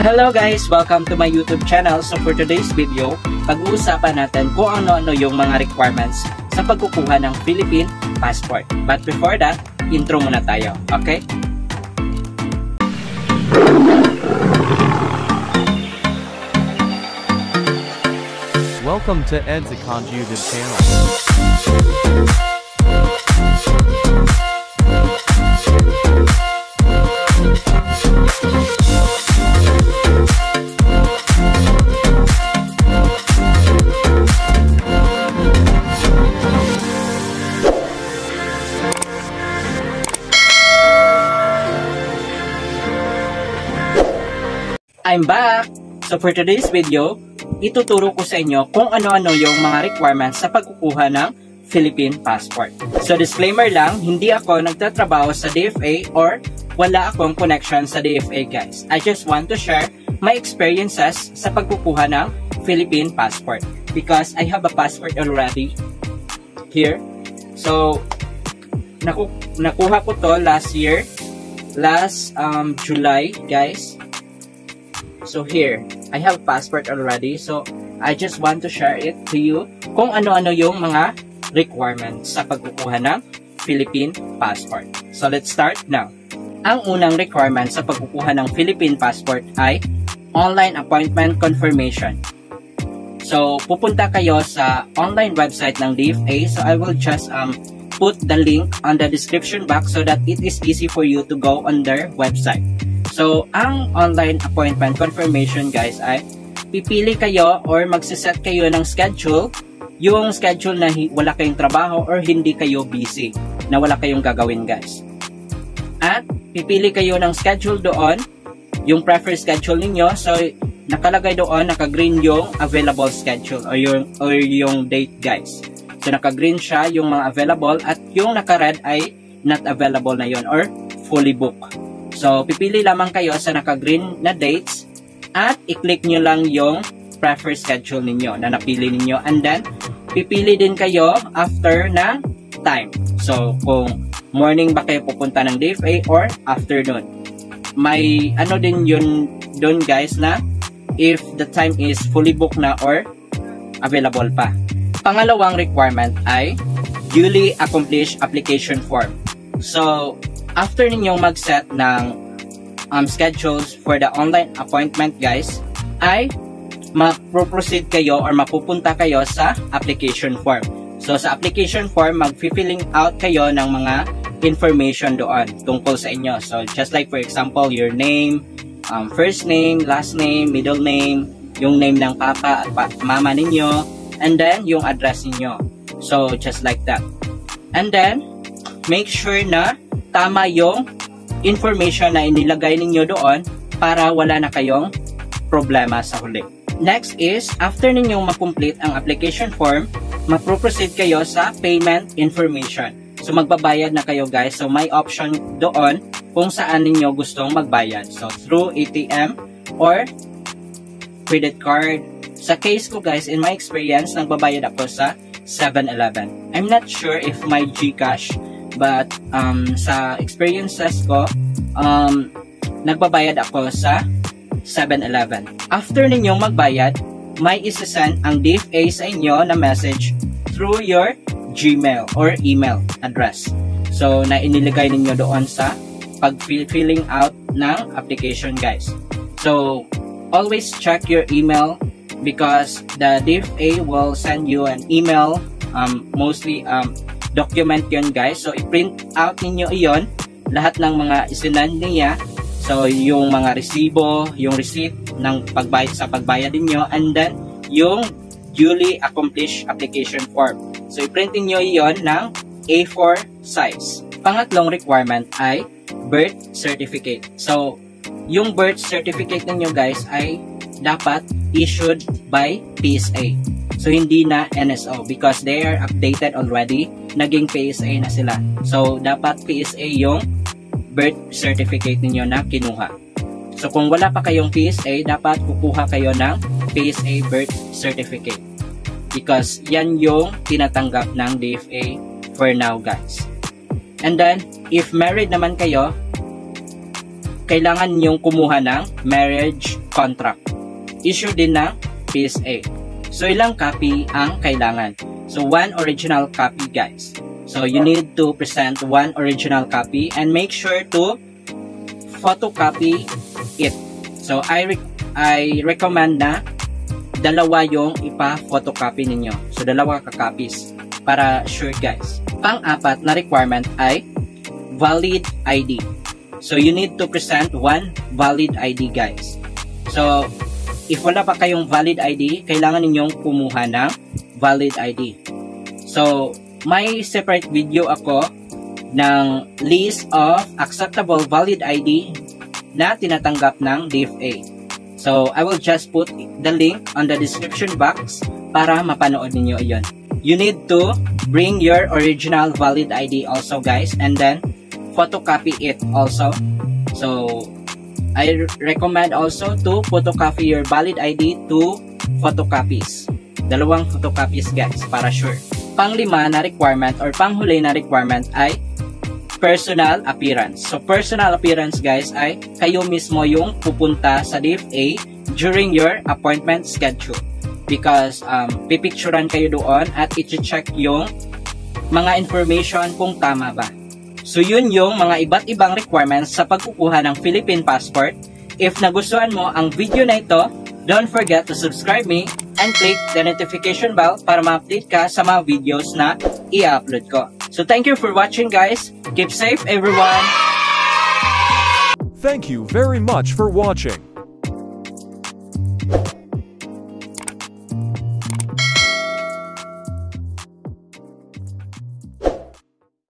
Hello guys! Welcome to my YouTube channel. So for today's video, pag-uusapan natin kung ano-ano yung mga requirements sa pagkukuha ng Philippine passport. But before that, intro muna tayo. Okay? Welcome to Edzicon YouTube channel. I'm back! So for today's video, ituturo ko sa inyo kung ano-ano yung mga requirements sa pagkukuha ng Philippine passport. So disclaimer lang, hindi ako nagtatrabaho sa DFA or wala akong connection sa DFA guys. I just want to share my experiences sa pagkukuha ng Philippine passport because I have a passport already here. So nakuha ko to last July guys. So here, I have passport already. So I just want to share it to you kung ano-ano yung mga requirements sa pagkukuha ng Philippine passport. So let's start now. Ang unang requirement sa pagkukuha ng Philippine passport ay online appointment confirmation. So pupunta kayo sa online website ng DFA. So I will just put the link on the description box so that it is easy for you to go on their website. So, ang online appointment confirmation guys ay pipili kayo or magsiset kayo ng schedule, yung schedule na wala kayong trabaho or hindi kayo busy, na wala kayong gagawin guys. At pipili kayo ng schedule doon, yung preferred schedule ninyo. So, nakalagay doon, naka-green yung available schedule or yung date guys. So, naka-green siya yung mga available at yung naka-red ay not available na yon or fully booked. So, pipili lamang kayo sa naka-green na dates at i-click nyo lang yung preferred schedule ninyo na napili ninyo. And then, pipili din kayo after na time. So, kung morning ba kayo pupunta ng DFA or afternoon. May ano din yun doon guys na if the time is fully booked na or available pa. Pangalawang requirement ay duly accomplished application form. So, after ninyong mag-set ng schedules for the online appointment guys, ay mag-proceed kayo or mapupunta kayo sa application form. So sa application form, mag-filling out kayo ng mga information doon tungkol sa inyo. So just like for example, your name, first name, last name, middle name, yung name ng papa at mama ninyo, and then yung address ninyo. So just like that. And then, make sure na tama yung information na inilagay ninyo doon para wala na kayong problema sa huli. Next is, after ninyong makomplete ang application form, maproproceed kayo sa payment information. So magbabayad na kayo guys. So may option doon kung saan ninyo gustong magbayad. So through ATM or credit card. Sa case ko guys, in my experience, nagbabayad ako sa 7-Eleven. I'm not sure if my GCash, but sa experiences ko, nagbabayad ako sa 7-Eleven. After ninyong magbayad, may isasend ang DFA sa inyo na message through your Gmail or email address. So, na inilagay ninyo doon sa pag-filling out ng application guys. So, always check your email because the DFA will send you an email, mostly document yun guys. So i-print out ninyo iyon, lahat ng mga isinend niya. So yung mga resibo, yung receipt ng pagbayad niyo, and then yung duly accomplished application form. So i-print niyo iyon ng A4 size. Pangatlong requirement ay birth certificate. So yung birth certificate niyo guys ay dapat issued by PSA. So hindi na NSO because they are updated already. Naging PSA na sila. So dapat PSA yung birth certificate ninyo na kinuha. So kung wala pa kayong PSA, dapat kukuha kayo ng PSA birth certificate. Because yan yung tinatanggap ng DFA for now guys. And then, if married naman kayo, kailangan nyong kumuha ng marriage contract. Issue din ng PSA. So, ilang copy ang kailangan? So, 1 original copy, guys. So, you need to present 1 original copy and make sure to photocopy it. So, I recommend na dalawa yung ipa-photocopy ninyo. So, dalawa ka-copies para sure, guys. Pang-apat na requirement ay valid ID. So, you need to present 1 valid ID, guys. So, if wala pa kayong valid ID, kailangan ninyong kumuha ng valid ID. So, may separate video ako ng list of acceptable valid ID na tinatanggap ng DFA. So, I will just put the link on the description box para mapanood ninyo iyon. You need to bring your original valid ID also, guys, and then photocopy it also. So, I recommend also to photocopy your valid ID to photocopies. Dalawang photocopies, guys, para sure. Pang-lima na requirement or panghuli na requirement ay personal appearance. So, personal appearance, guys, ay kayo mismo yung pupunta sa DFA during your appointment schedule. Because pipicturean kayo doon at i-check yung mga information kung tama ba. So, yun yung mga iba't ibang requirements sa pagkukuha ng Philippine passport. If nagustuhan mo ang video na ito, don't forget to subscribe me and click the notification bell para ma-update ka sa mga videos na i-upload ko. So, thank you for watching, guys. Keep safe, everyone. Thank you very much for watching.